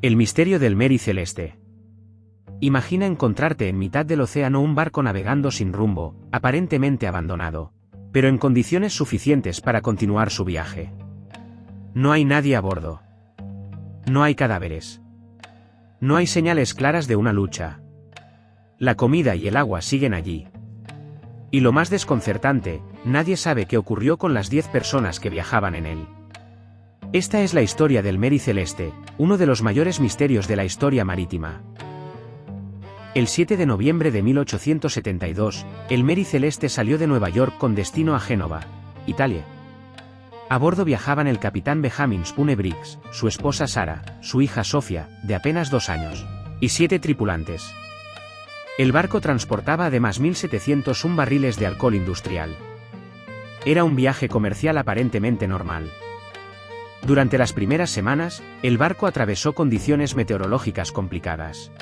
El misterio del Mary Celeste. Imagina encontrarte en mitad del océano un barco navegando sin rumbo, aparentemente abandonado, pero en condiciones suficientes para continuar su viaje. No hay nadie a bordo. No hay cadáveres. No hay señales claras de una lucha. La comida y el agua siguen allí. Y lo más desconcertante, nadie sabe qué ocurrió con las 10 personas que viajaban en él. Esta es la historia del Mary Celeste, uno de los mayores misterios de la historia marítima. El 7 de noviembre de 1872, el Mary Celeste salió de Nueva York con destino a Génova, Italia. A bordo viajaban el capitán Benjamin Spooner Briggs, su esposa Sarah, su hija Sophia, de apenas 2 años, y 7 tripulantes. El barco transportaba además 1.701 barriles de alcohol industrial. Era un viaje comercial aparentemente normal. Durante las primeras semanas, el barco atravesó condiciones meteorológicas complicadas.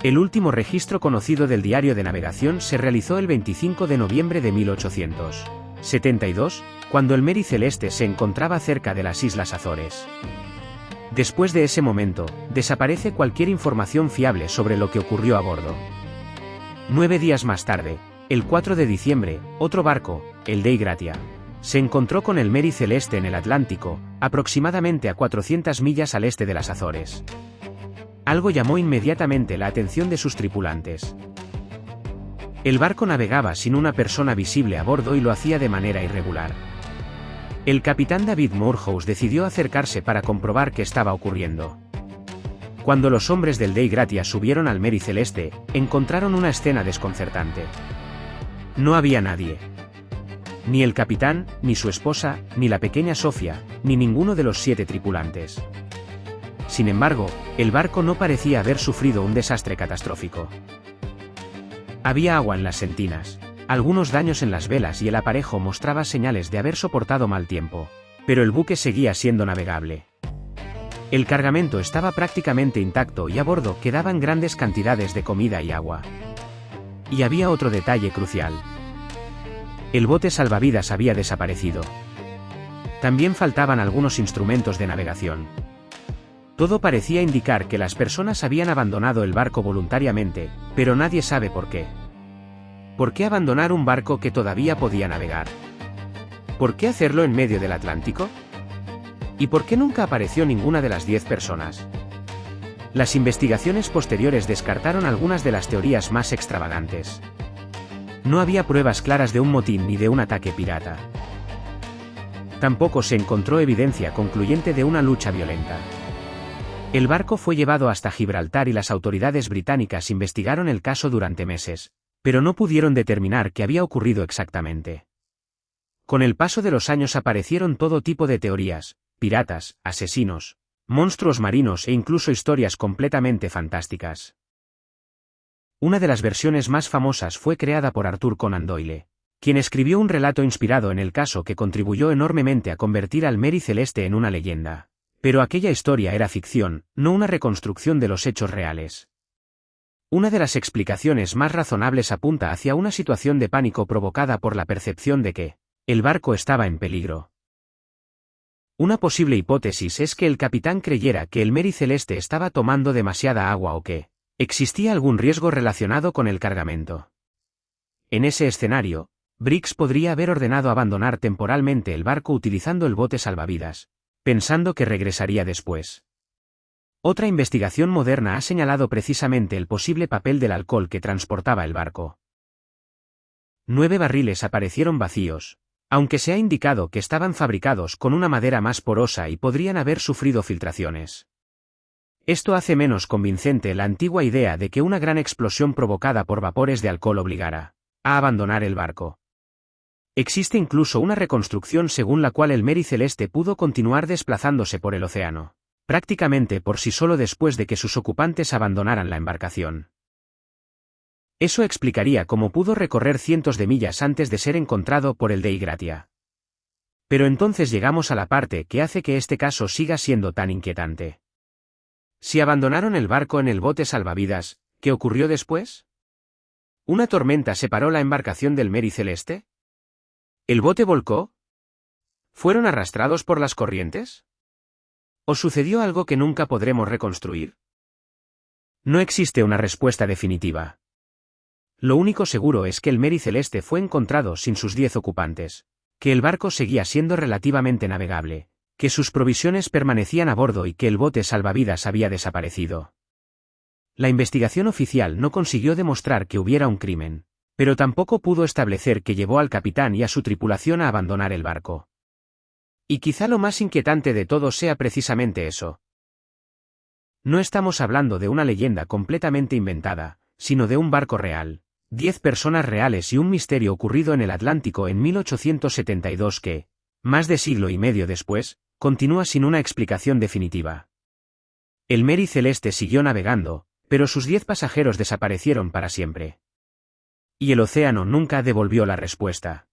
El último registro conocido del diario de navegación se realizó el 25 de noviembre de 1872, cuando el Mary Celeste se encontraba cerca de las Islas Azores. Después de ese momento, desaparece cualquier información fiable sobre lo que ocurrió a bordo. 9 días más tarde, el 4 de diciembre, otro barco, el Dei Gratia, se encontró con el Mary Celeste en el Atlántico, aproximadamente a 400 millas al este de las Azores. Algo llamó inmediatamente la atención de sus tripulantes. El barco navegaba sin una persona visible a bordo y lo hacía de manera irregular. El capitán David Morehouse decidió acercarse para comprobar qué estaba ocurriendo. Cuando los hombres del Dei Gratia subieron al Mary Celeste, encontraron una escena desconcertante. No había nadie. Ni el capitán, ni su esposa, ni la pequeña Sophia, ni ninguno de los 7 tripulantes. Sin embargo, el barco no parecía haber sufrido un desastre catastrófico. Había agua en las sentinas, algunos daños en las velas y el aparejo mostraba señales de haber soportado mal tiempo, pero el buque seguía siendo navegable. El cargamento estaba prácticamente intacto y a bordo quedaban grandes cantidades de comida y agua. Y había otro detalle crucial. El bote salvavidas había desaparecido. También faltaban algunos instrumentos de navegación. Todo parecía indicar que las personas habían abandonado el barco voluntariamente, pero nadie sabe por qué. ¿Por qué abandonar un barco que todavía podía navegar? ¿Por qué hacerlo en medio del Atlántico? ¿Y por qué nunca apareció ninguna de las 10 personas? Las investigaciones posteriores descartaron algunas de las teorías más extravagantes. No había pruebas claras de un motín ni de un ataque pirata. Tampoco se encontró evidencia concluyente de una lucha violenta. El barco fue llevado hasta Gibraltar y las autoridades británicas investigaron el caso durante meses, pero no pudieron determinar qué había ocurrido exactamente. Con el paso de los años aparecieron todo tipo de teorías, piratas, asesinos, monstruos marinos e incluso historias completamente fantásticas. Una de las versiones más famosas fue creada por Arthur Conan Doyle, quien escribió un relato inspirado en el caso que contribuyó enormemente a convertir al Mary Celeste en una leyenda. Pero aquella historia era ficción, no una reconstrucción de los hechos reales. Una de las explicaciones más razonables apunta hacia una situación de pánico provocada por la percepción de que el barco estaba en peligro. Una posible hipótesis es que el capitán creyera que el Mary Celeste estaba tomando demasiada agua o que existía algún riesgo relacionado con el cargamento. En ese escenario, Briggs podría haber ordenado abandonar temporalmente el barco utilizando el bote salvavidas, pensando que regresaría después. Otra investigación moderna ha señalado precisamente el posible papel del alcohol que transportaba el barco. 9 barriles aparecieron vacíos, aunque se ha indicado que estaban fabricados con una madera más porosa y podrían haber sufrido filtraciones. Esto hace menos convincente la antigua idea de que una gran explosión provocada por vapores de alcohol obligara a abandonar el barco. Existe incluso una reconstrucción según la cual el Mary Celeste pudo continuar desplazándose por el océano, prácticamente por sí solo después de que sus ocupantes abandonaran la embarcación. Eso explicaría cómo pudo recorrer cientos de millas antes de ser encontrado por el Dei Gratia. Pero entonces llegamos a la parte que hace que este caso siga siendo tan inquietante. Si abandonaron el barco en el bote salvavidas, ¿qué ocurrió después? ¿Una tormenta separó la embarcación del Mary Celeste? ¿El bote volcó? ¿Fueron arrastrados por las corrientes? ¿O sucedió algo que nunca podremos reconstruir? No existe una respuesta definitiva. Lo único seguro es que el Mary Celeste fue encontrado sin sus 10 ocupantes, que el barco seguía siendo relativamente navegable, que sus provisiones permanecían a bordo y que el bote salvavidas había desaparecido. La investigación oficial no consiguió demostrar que hubiera un crimen, pero tampoco pudo establecer que llevó al capitán y a su tripulación a abandonar el barco. Y quizá lo más inquietante de todo sea precisamente eso. No estamos hablando de una leyenda completamente inventada, sino de un barco real, 10 personas reales y un misterio ocurrido en el Atlántico en 1872 que, más de siglo y medio después, continúa sin una explicación definitiva. El Mary Celeste siguió navegando, pero sus 10 pasajeros desaparecieron para siempre. Y el océano nunca devolvió la respuesta.